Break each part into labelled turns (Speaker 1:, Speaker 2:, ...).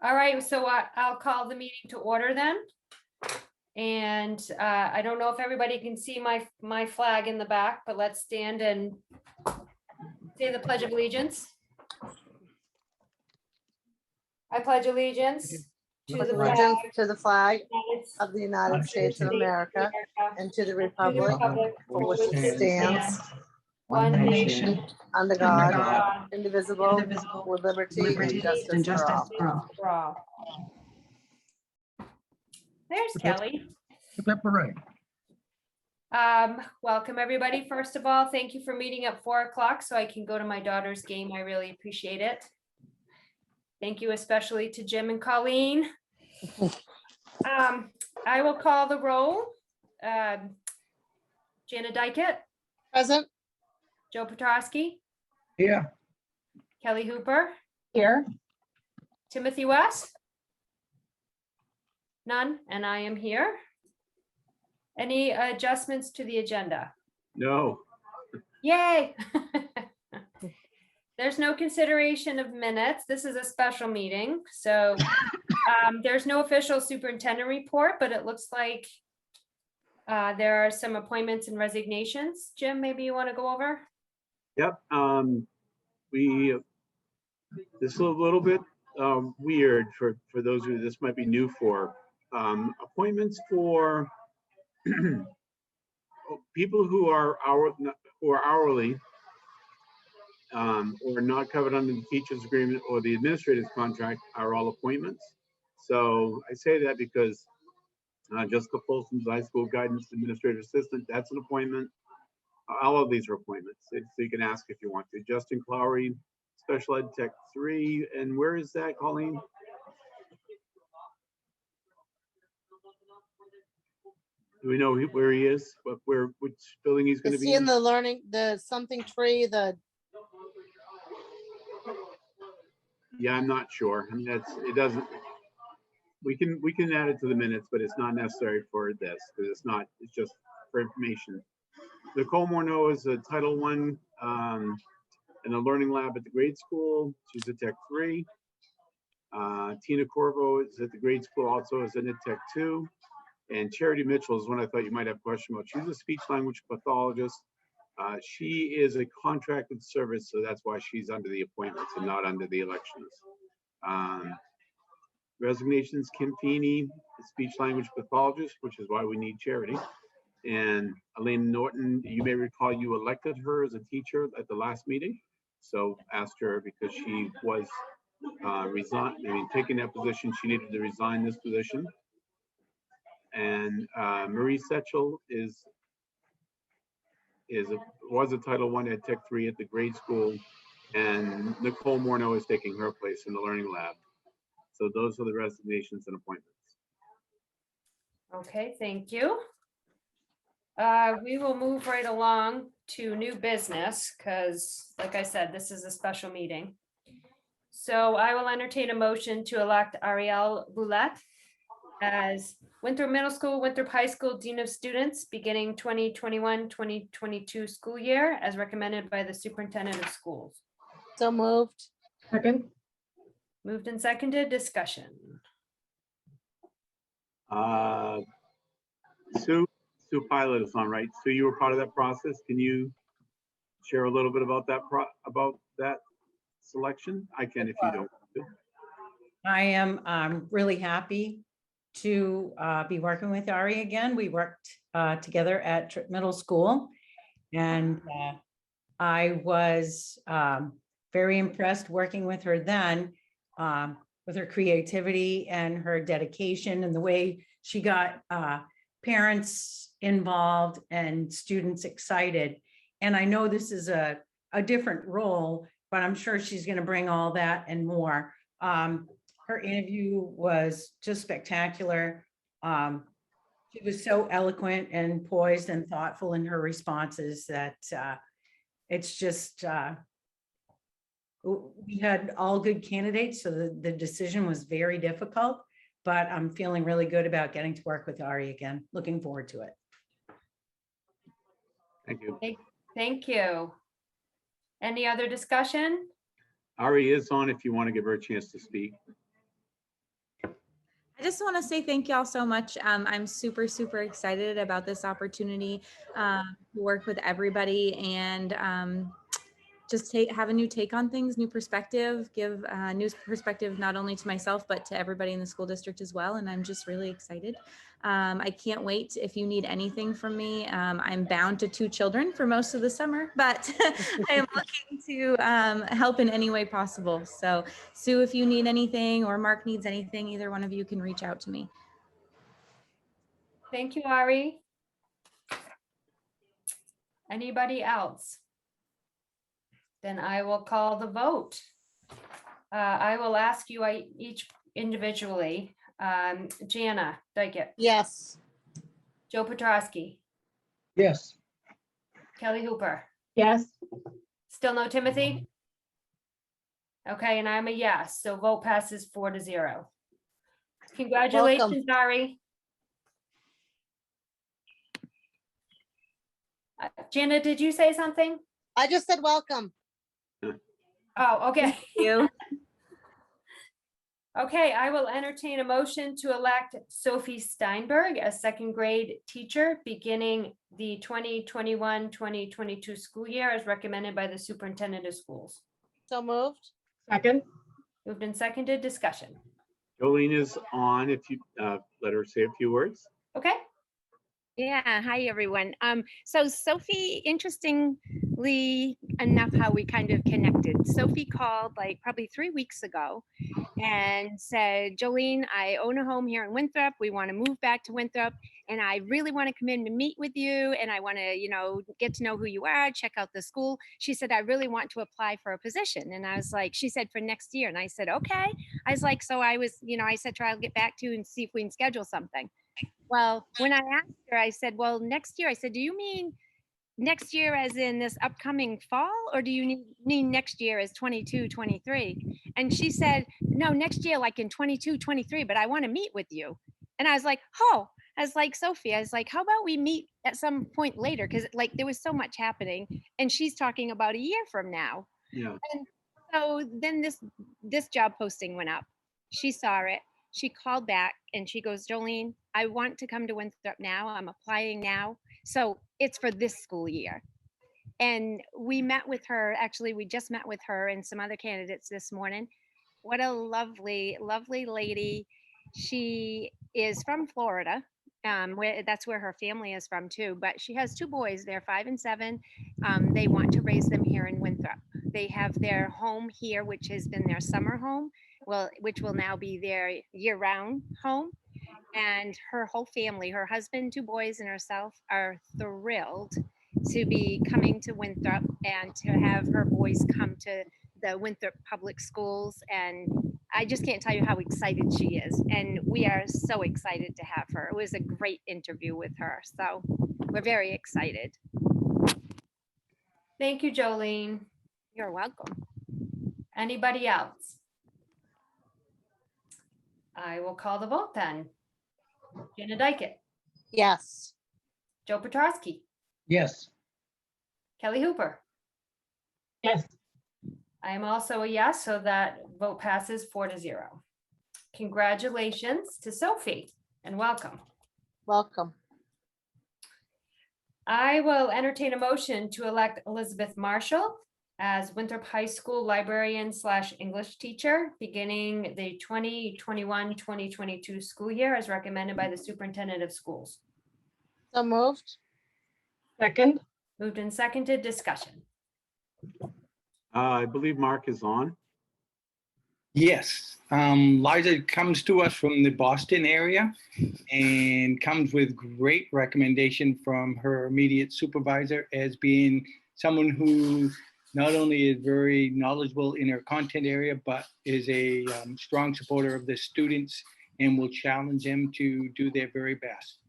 Speaker 1: All right, so I'll call the meeting to order then. And I don't know if everybody can see my flag in the back, but let's stand and say the Pledge of Allegiance. I pledge allegiance to the flag
Speaker 2: of the United States of America and to the republic for which it stands,
Speaker 1: one nation,
Speaker 2: under God, indivisible, with liberty and justice for all.
Speaker 1: for all. There's Kelly. Welcome everybody. First of all, thank you for meeting at 4 o'clock so I can go to my daughter's game. I really appreciate it. Thank you especially to Jim and Colleen. I will call the roll. Jana Dykett.
Speaker 2: Present.
Speaker 1: Joe Petrosky.
Speaker 3: Here.
Speaker 1: Kelly Hooper.
Speaker 2: Here.
Speaker 1: Timothy West. None, and I am here. Any adjustments to the agenda?
Speaker 3: No.
Speaker 1: Yay! There's no consideration of minutes. This is a special meeting, so there's no official superintendent report, but it looks like there are some appointments and resignations. Jim, maybe you want to go over?
Speaker 3: Yep. This is a little bit weird for those who this might be new for. Appointments for people who are hourly or not covered under the teacher's agreement or the administrator's contract are all appointments. So I say that because Jessica Folsom's high school guidance administrative assistant, that's an appointment. All of these are appointments, so you can ask if you want to. Justin Clowery, Special Ed Tech 3, and where is that, Colleen? Do we know where he is? Which building he's going to
Speaker 2: Is
Speaker 3: be
Speaker 2: he in the learning, the something tree, the?
Speaker 3: Yeah, I'm not sure. I mean, it doesn't. We can add it to the minutes, but it's not necessary for this because it's just for information. Nicole Morneau is a Title I in the learning lab at the grade school. She's a Tech 3. Tina Corvo is at the grade school, also is in a Tech 2. And Charity Mitchell is one I thought you might have a question about. She's a speech language pathologist. She is a contracted service, so that's why she's under the appointments and not under the elections. Resignations, Kim Feeney, speech language pathologist, which is why we need Charity. And Elaine Norton, you may recall you elected her as a teacher at the last meeting. So asked her because she was taking that position, she needed to resign this position. And Marie Setchell was a Title I at Tech 3 at the grade school, and Nicole Morneau is taking her place in the learning lab. So those are the resignations and appointments.
Speaker 1: Okay, thank you. We will move right along to new business because, like I said, this is a special meeting. So I will entertain a motion to elect Ariel Boulette as Winthrop Middle School, Winthrop High School Dean of Students beginning 2021-2022 school year as recommended by the Superintendent of Schools.
Speaker 2: So moved.
Speaker 4: Second.
Speaker 1: Moved and seconded. Discussion.
Speaker 3: Sue Pilot is on, right? Sue, you were part of that process. Can you share a little bit about that selection? I can if you don't.
Speaker 4: I am really happy to be working with Ari again. We worked together at Tripp Middle School, and I was very impressed working with her then, with her creativity and her dedication and the way she got parents involved and students excited. And I know this is a different role, but I'm sure she's going to bring all that and more. Her interview was just spectacular. She was so eloquent and poised and thoughtful in her responses that it's just, we had all good candidates, so the decision was very difficult, but I'm feeling really good about getting to work with Ari again. Looking forward to it.
Speaker 3: Thank you.
Speaker 1: Thank you. Any other discussion?
Speaker 3: Ari is on if you want to give her a chance to speak.
Speaker 5: just want to say thank y'all so much. I'm super, super excited about this opportunity to work with everybody and just have a new take on things, new perspective, give a new perspective not only to myself, but to everybody in the school district as well. And I'm just really excited. I can't wait. If you need anything from me, I'm bound to 2 children for most of the summer, but I am looking to help in any way possible. So Sue, if you need anything or Mark needs anything, either one of you can reach out to me.
Speaker 1: Thank you, Ari. Anybody else? Then I will call the vote. I will ask you each individually. Jana Dykett,
Speaker 2: Yes.
Speaker 1: Joe Petrosky,
Speaker 6: Yes.
Speaker 1: Kelly Hooper.
Speaker 4: Yes.
Speaker 1: Still no Timothy? Okay, and I'm a yes, so vote passes 4-0. Congratulations, Ari. Jana, did you say something?
Speaker 2: I just said welcome.
Speaker 1: Oh, okay.
Speaker 5: Thank you.
Speaker 1: Okay, I will entertain a motion to elect Sophie Steinberg as second grade teacher beginning the 2021-2022 school year as recommended by the superintendent of schools.
Speaker 2: So moved.
Speaker 4: Second.
Speaker 1: Moved and seconded, discussion.
Speaker 3: Jolene is on. If you let her say a few words.
Speaker 1: Okay,
Speaker 7: Yeah, hi everyone. So Sophie, interestingly enough, how we kind of connected. Sophie called like probably 3 weeks ago and said, Jolene, I own a home here in Winthrop. We want to move back to Winthrop and I really want to come in to meet with you and I want to, get to know who you are, check out the school. She said, I really want to apply for a position. And I was like, she said for next year. And I said, okay. I was like, so I was, I said, try, I'll get back to you and see if we can schedule something. Well, when I asked her, I said, well, next year, I said, do you mean next year as in this upcoming fall, or do you mean next year as 22, 23? And she said, no, next year, like in 22, 23, but I want to meet with you. And I was like, oh, I was like, Sophie, I was like, how about we meet at some point later? Because like there was so much happening and she's talking about a year from now.
Speaker 3: Yeah.
Speaker 7: And so then this job posting went up. She saw it. She called back and she goes, Jolene, I want to come to Winthrop now. I'm applying now. So it's for this school year. And we met with her. Actually, we just met with her and some other candidates this morning. What a lovely, lovely lady. She is from Florida. That's where her family is from too. But she has 2 boys. They're 5 and 7. They want to raise them here in Winthrop. They have their home here, which has been their summer home. Which will now be their year-round home. And her whole family, her husband, 2 boys, and herself are thrilled to be coming to Winthrop and to have her boys come to the Winthrop public schools. And I just can't tell you how excited she is. And we are so excited to have her. It was a great interview with her. So we're very excited.
Speaker 1: thank you, Jolene.
Speaker 7: You're welcome.
Speaker 1: Anybody else? I will call the vote then. Jana Dykett,
Speaker 2: Yes.
Speaker 1: Joe Petrosky,
Speaker 6: Yes.
Speaker 1: Kelly Hooper.
Speaker 4: Yes.
Speaker 1: I am also a yes, so that vote passes 4-0. Congratulations to Sophie and welcome.
Speaker 2: Welcome.
Speaker 1: I will entertain a motion to elect Elizabeth Marshall as Winthrop High School librarian / English teacher beginning the 2021-2022 school year as recommended by the superintendent of schools.
Speaker 2: So moved.
Speaker 4: Second.
Speaker 1: Moved and seconded, discussion.
Speaker 3: I believe Mark is on.
Speaker 6: Yes. Liza comes to us from the Boston area and comes with great recommendation from her immediate supervisor as being someone who not only is very knowledgeable in her content area, but is a strong supporter of the students and will challenge them to do their very best.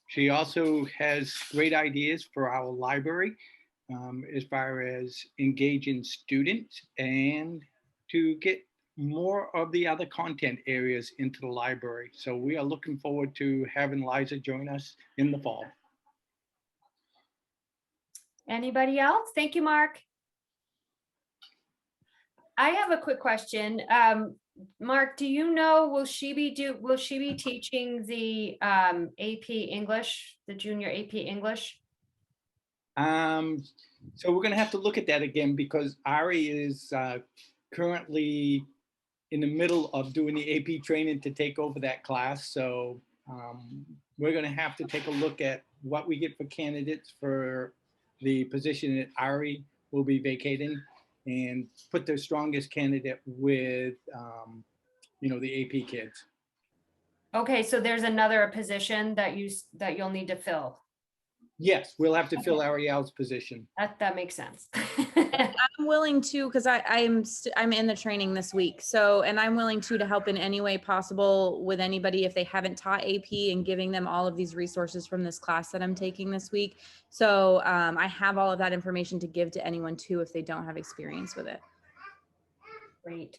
Speaker 6: She also has great ideas for our library as far as engaging students and to get more of the other content areas into the library. So we are looking forward to having Liza join us in the fall.
Speaker 1: Anybody else? Thank you, Mark. I have a quick question. Mark, do you know, will she be teaching the AP English, the junior AP English?
Speaker 6: So we're gonna have to look at that again because Ari is currently in the middle of doing the AP training to take over that class. So we're gonna have to take a look at what we get for candidates for the position that Ari will be vacating and put the strongest candidate with, the AP kids.
Speaker 1: Okay, so there's another position that you'll need to fill.
Speaker 6: Yes, we'll have to fill Ariel's position.
Speaker 1: That makes sense.
Speaker 5: I'm willing to, because I'm in the training this week. So, and I'm willing to help in any way possible with anybody if they haven't taught AP and giving them all of these resources from this class that I'm taking this week. So I have all of that information to give to anyone too if they don't have experience with it.
Speaker 1: Great.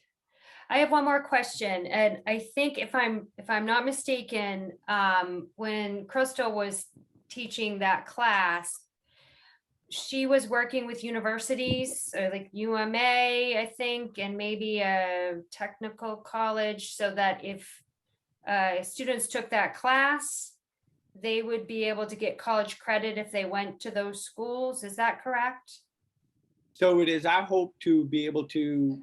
Speaker 1: I have one more question, and I think if I'm not mistaken, when Crystal was teaching that class, she was working with universities, like UMA, I think, and maybe a technical college, so that if students took that class, they would be able to get college credit if they went to those schools. Is that correct?
Speaker 6: So it is our hope to be able to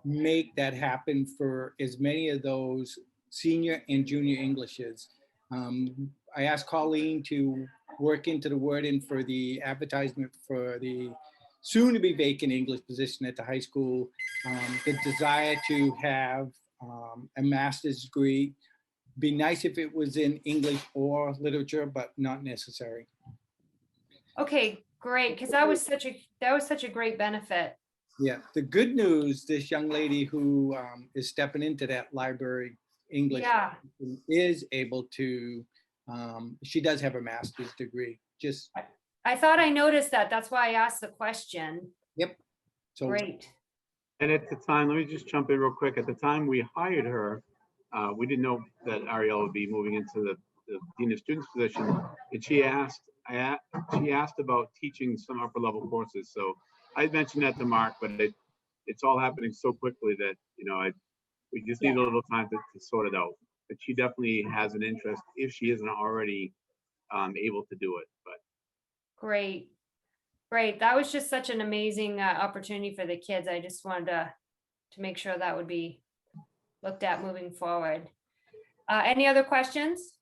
Speaker 6: make that happen for as many of those senior and junior Englishes. I asked Colleen to work into the wording for the advertisement for the soon to be vacant English position at the high school. The desire to have a master's degree. Be nice if it was in English or literature, but not necessary.
Speaker 1: Okay, great, because that was such a great benefit.
Speaker 6: Yeah, the good news, this young lady who is stepping into that library English is able to, she does have a master's degree. Just
Speaker 1: I thought I noticed that. That's why I asked the question.
Speaker 6: Yep. So
Speaker 1: Great.
Speaker 3: And at the time, let me just jump in real quick. At the time we hired her, we didn't know that Ariel would be moving into the Dean of Students position. And she asked about teaching some upper level courses. So I mentioned that to Mark, but it's all happening so quickly that, we just need a little time to sort it out. But she definitely has an interest if she isn't already able to do it. But
Speaker 1: Great. That was just such an amazing opportunity for the kids. I just wanted to make sure that would be looked at moving forward. Any other questions?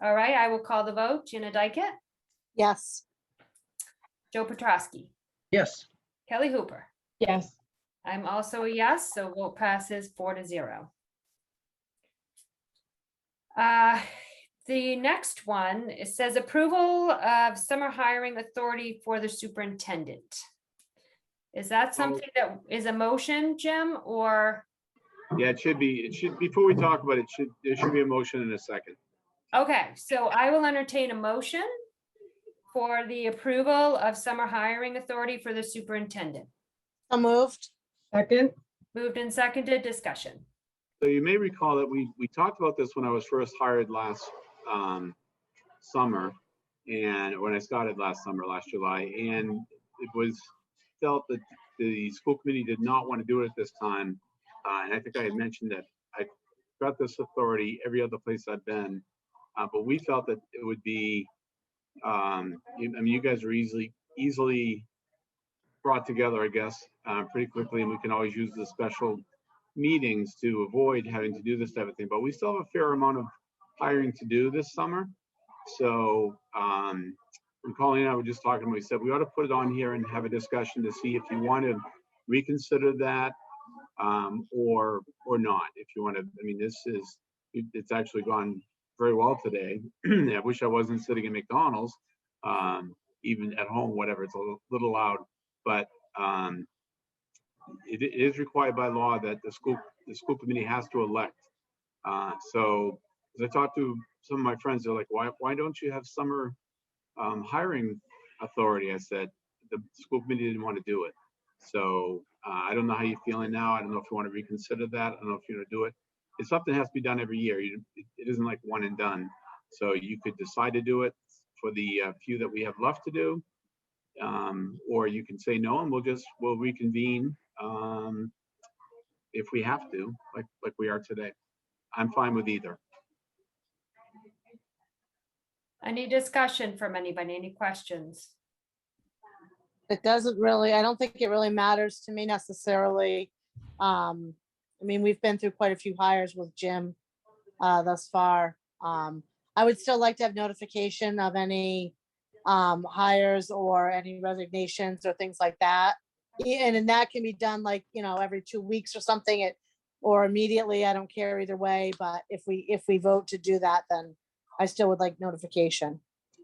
Speaker 1: All right, I will call the vote. Gina Dykett,
Speaker 2: Yes.
Speaker 1: Joe Petrosky,
Speaker 8: Yes.
Speaker 1: Kelly Hooper.
Speaker 4: Yes.
Speaker 1: I'm also a yes, so vote passes 4-0. The next one, it says approval of summer hiring authority for the superintendent. Is that something that is a motion, Jim, or?
Speaker 3: yeah, it should be, before we talk about it, there should be a motion in a second.
Speaker 1: Okay, so I will entertain a motion for the approval of summer hiring authority for the superintendent.
Speaker 2: So moved.
Speaker 8: Second.
Speaker 1: Moved and seconded, discussion.
Speaker 3: So you may recall that we talked about this when I was first hired last summer, and when I started last July, and it was felt that the school committee did not want to do it at this time. And I think I had mentioned that I got this authority every other place I've been, but we felt that it would be, you guys are easily brought together, I guess, pretty quickly, and we can always use the special meetings to avoid having to do this type of thing. But we still have a fair amount of hiring to do this summer. So when Colleen and I were just talking, we said we ought to put it on here and have a discussion to see if you want to reconsider that or not. If you want to, it's actually gone very well today. I wish I wasn't sitting in McDonald's, even at home, whatever, it's a little loud, but it is required by law that the school committee has to elect. So as I talked to some of my friends, they're like, why don't you have summer hiring authority? I said, the school committee didn't want to do it. So I don't know how you're feeling now. I don't know if you want to reconsider that. I don't know if you're going to do it. It's something that has to be done every year. It isn't like one and done. So you could decide to do it for the few that we have left to do. Or you can say no, and we'll reconvene if we have to, like we are today. I'm fine with either.
Speaker 1: Any discussion from anybody? Any questions?
Speaker 2: It doesn't really, I don't think it really matters to me necessarily. I mean, we've been through quite a few hires with Jim thus far. I would still like to have notification of any hires or any resignations or things like that. And that can be done like, every 2 weeks or something, or immediately. I don't care either way, but if we vote to do that, then I still would like notification.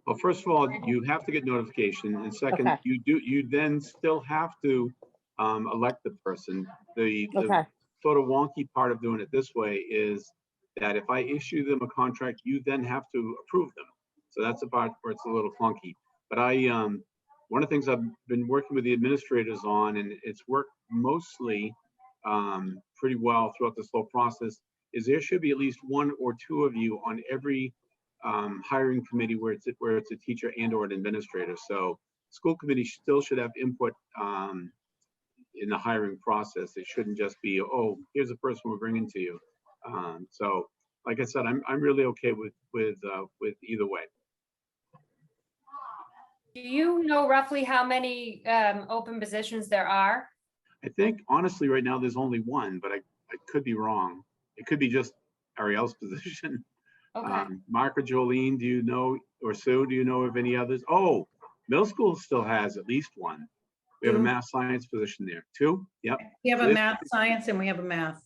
Speaker 3: Well, first of all, you have to get notification, and second,
Speaker 2: Okay.
Speaker 3: you then still have to elect the person. The
Speaker 2: Okay,
Speaker 3: sort of wonky part of doing it this way is that if I issue them a contract, you then have to approve them. So that's the part where it's a little clunky. But one of the things I've been working with the administrators on, and it's worked mostly pretty well throughout this whole process, is there should be at least one or two of you on every hiring committee where it's a teacher and or an administrator. So school committee still should have input in the hiring process. It shouldn't just be, oh, here's a person we're bringing to you. So like I said, I'm really okay with either way.
Speaker 1: Do you know roughly how many open positions there are?
Speaker 3: I think honestly right now there's only one, but I could be wrong. It could be just Ariel's position.
Speaker 1: Okay,
Speaker 3: Mark or Jolene, do you know, or Sue, do you know of any others? Oh, middle school still has at least one. We have a
Speaker 4: Two.
Speaker 3: math science position there. Two? Yep.
Speaker 4: We have
Speaker 3: So
Speaker 4: a
Speaker 3: this-
Speaker 4: math science and we have a math.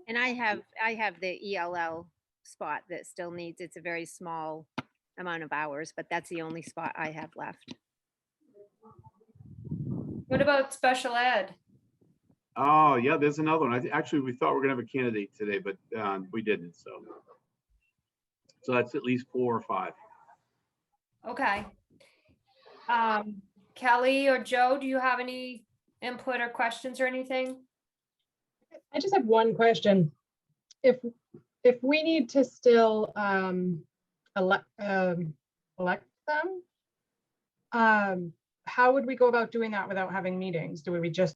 Speaker 7: And I have the ELL spot that still needs, it's a very small amount of hours, but that's the only spot I have left.
Speaker 1: what about special ed?
Speaker 3: Oh, yeah, there's another one. Actually, we thought we were gonna have a candidate today, but we didn't, so. So that's at least 4 or 5.
Speaker 1: Okay. Kelly or Joe, do you have any input or questions or anything?
Speaker 8: I just have one question. If we need to still elect them, how would we go about doing that without having meetings? Do we just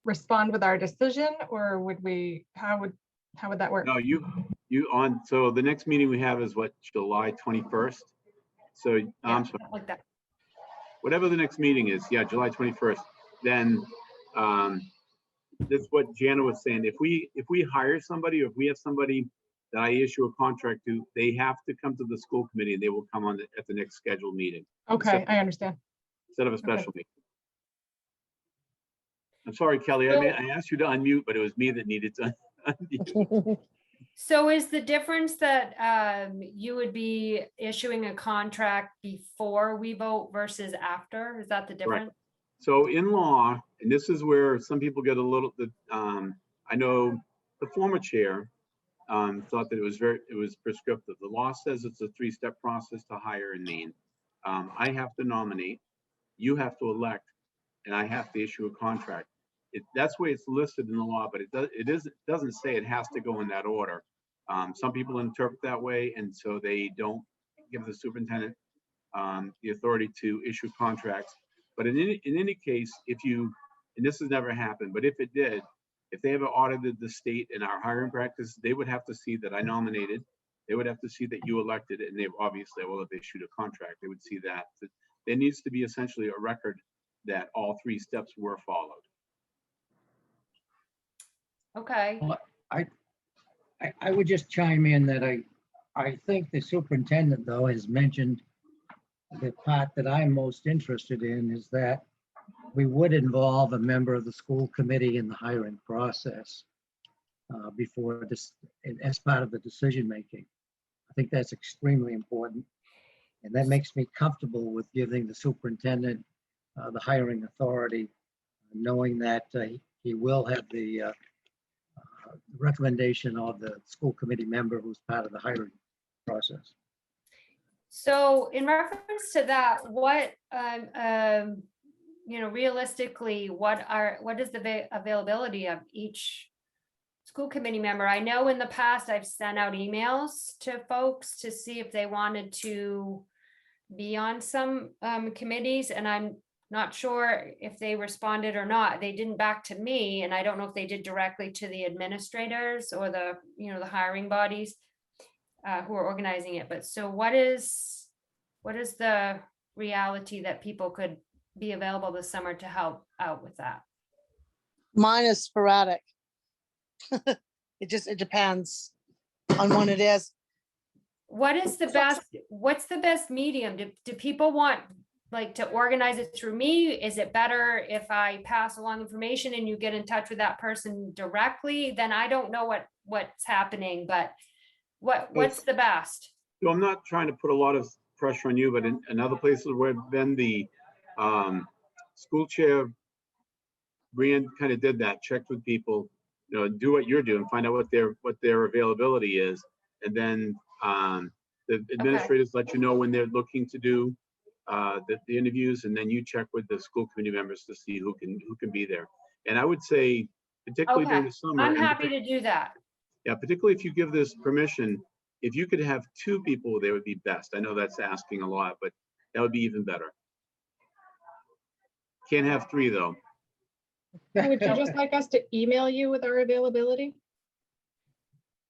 Speaker 8: respond with our decision, or would we, how would that work?
Speaker 3: No, so the next meeting we have is what, July 21st? So,
Speaker 1: Yeah,
Speaker 3: I'm sorry,
Speaker 1: like that.
Speaker 3: whatever the next meeting is, yeah, July 21st, then that's what Jana was saying. If we hire somebody, or if we have somebody that I issue a contract to, they have to come to the school committee and they will come on at the next scheduled meeting
Speaker 8: Okay, I understand.
Speaker 3: instead of a special meeting. I'm sorry, Kelly, I asked you to unmute, but it was me that needed to unmute.
Speaker 1: So is the difference that you would be issuing a contract before we vote versus after? Is that the difference?
Speaker 3: So in law, and this is where some people get a little, I know the former chair thought that it was prescriptive. The law says it's a 3-step process to hire and name. I have to nominate, you have to elect, and I have to issue a contract. That's the way it's listed in the law, but it doesn't say it has to go in that order. Some people interpret that way, and so they don't give the superintendent the authority to issue contracts. But in any case, and this has never happened, but if it did, if they ever audited the state in our hiring practice, they would have to see that I nominated, they would have to see that you elected, and they obviously will have issued a contract. They would see that. There needs to be essentially a record that all 3 steps were followed.
Speaker 1: Okay,
Speaker 9: Well, I would just chime in that I think the superintendent, though, has mentioned the part that I'm most interested in is that we would involve a member of the school committee in the hiring process before this, as part of the decision making. I think that's extremely important. And that makes me comfortable with giving the superintendent the hiring authority, knowing that he will have the recommendation of the school committee member who's part of the hiring process.
Speaker 1: so in reference to that, what, realistically, what is the availability of each school committee member. I know in the past I've sent out emails to folks to see if they wanted to be on some committees, and I'm not sure if they responded or not. They didn't back to me, and I don't know if they did directly to the administrators or the, you know, the hiring bodies who are organizing it. But so what is the reality that people could be available this summer to help out with that?
Speaker 2: Mine is sporadic. It depends on when it is.
Speaker 1: What is the best, what's the best medium? Do people want like to organize it through me? Is it better if I pass along information and you get in touch with that person directly? Then I don't know what's happening, but what's the best?
Speaker 3: So I'm not trying to put a lot of pressure on you, but in other places where then the school chair, Brian kind of did that, checked with people, you know, do what you're doing, find out what their availability is. And then the administrators let you know when they're looking to do the interviews, and then you check with the school committee members to see who can be there. And I would say, particularly during
Speaker 1: Okay,
Speaker 3: the summer.
Speaker 1: I'm
Speaker 3: and
Speaker 1: happy to do that.
Speaker 3: Yeah, particularly if you give this permission, if you could have 2 people, they would be best. I know that's asking a lot, but that would be even better. Can't have 3 though.
Speaker 8: Would you just like us to email you with our availability?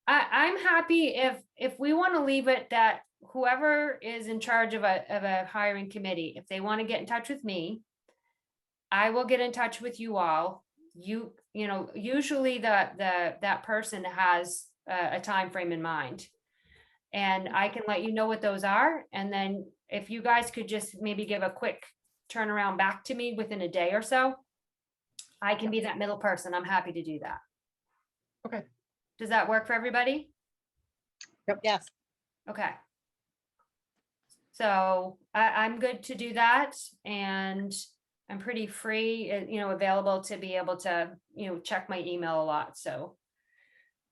Speaker 1: I'm happy if we want to leave it that whoever is in charge of a hiring committee, if they want to get in touch with me, I will get in touch with you all. You know, usually that person has a time frame in mind. And I can let you know what those are. And then if you guys could just maybe give a quick turnaround back to me within a day or so, I can be that middle person. I'm happy to do that.
Speaker 8: Okay.
Speaker 1: Does that work for everybody?
Speaker 2: Yes.
Speaker 1: Okay. So I'm good to do that, and I'm pretty free, you know, available to be able to, you know, check my email a lot. So,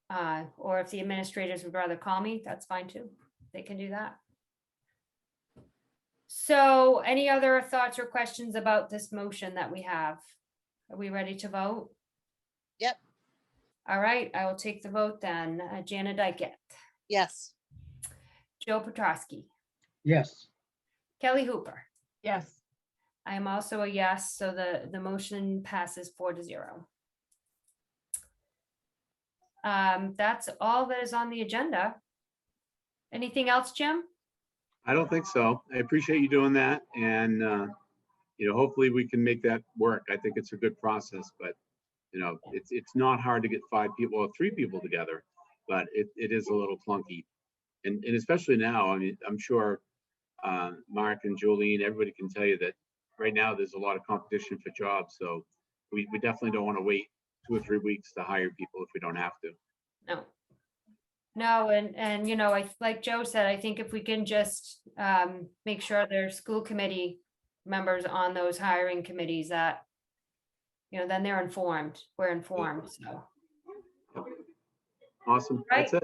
Speaker 1: or if the administrators would rather call me, that's fine too. They can do that. So any other thoughts or questions about this motion that we have? Are we ready to vote?
Speaker 2: Yep.
Speaker 1: All right, I will take the vote then. Jana Dykett,
Speaker 2: Yes.
Speaker 1: Joe Petrosky,
Speaker 9: Yes.
Speaker 1: Kelly Hooper.
Speaker 8: Yes.
Speaker 1: I am also a yes, so the motion passes 4-0. That's all that is on the agenda. Anything else, Jim?
Speaker 3: I don't think so. I appreciate you doing that, and you know, hopefully we can make that work. I think it's a good process, but you know, it's not hard to get 5 people or 3 people together, but it is a little clunky, and especially now. I mean, I'm sure Mark and Jolene, everybody can tell you that right now there's a lot of competition for jobs, so we definitely don't want to wait 2 or 3 weeks to hire people if we don't have to.
Speaker 1: No, and you know, like Joe said, I think if we can just make sure there's school committee members on those hiring committees, that, you know, then they're informed, we're informed, so.
Speaker 3: Awesome. That's it.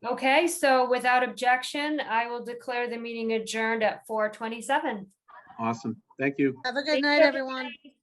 Speaker 1: Okay, so without objection, I will declare the meeting adjourned at 4:27.
Speaker 3: Awesome. Thank you.
Speaker 2: Have a good
Speaker 1: Thank
Speaker 2: night,
Speaker 1: you,
Speaker 2: everyone.
Speaker 1: everybody.